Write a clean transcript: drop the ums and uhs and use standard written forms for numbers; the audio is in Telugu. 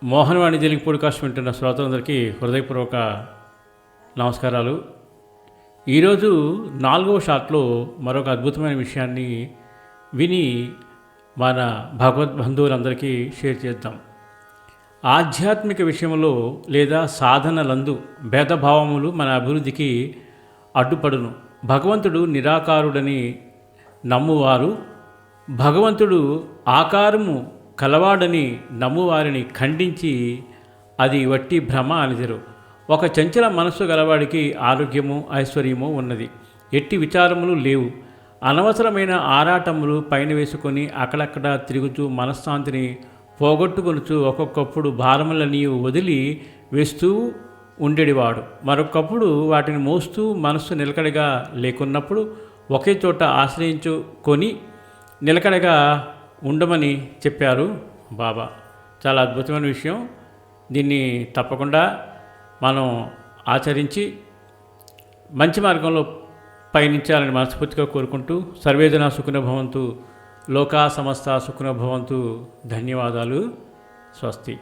మోహనవాణి తెలుగు పోడ్కాస్ట్ వింటున్న శ్రోతలందరికీ హృదయపూర్వక నమస్కారాలు. ఈరోజు 4వ షాట్లో మరొక అద్భుతమైన విషయాన్ని విని మన భగవద్బంధువులందరికీ షేర్ చేద్దాం. ఆధ్యాత్మిక విషయంలో లేదా సాధనలందు భేదభావములు మన అభివృద్ధికి అడ్డుపడును. భగవంతుడు నిరాకారుడని నమ్మువారు భగవంతుడు ఆకారము కలవాడని నమ్మువారిని ఖండించి అది వట్టి భ్రమ అనిదిరు. ఒక చంచల మనస్సు గలవాడికి ఆరోగ్యము ఐశ్వర్యము ఉన్నది, ఎట్టి విచారములు లేవు. అనవసరమైన ఆరాటములు పైన వేసుకొని అక్కడక్కడ తిరుగుతూ మనశ్శాంతిని పోగొట్టుకొనుచు ఒక్కొక్కప్పుడు భారములని వదిలి వేస్తూ ఉండేవాడు. మరొకప్పుడు వాటిని మోస్తూ మనస్సు నిలకడగా లేకున్నప్పుడు ఒకే చోట ఆశ్రయించుకొని నిలకడగా ఉండమని చెప్పారు బాబా. చాలా అద్భుతమైన విషయం. దీన్ని తప్పకుండా మనం ఆచరించి మంచి మార్గంలో పయనించాలని మనస్ఫూర్తిగా కోరుకుంటూ సర్వేజన సుఖినో భవంతు, లోకా సమస్త సుఖినో భవంతు. ధన్యవాదాలు. స్వస్తి.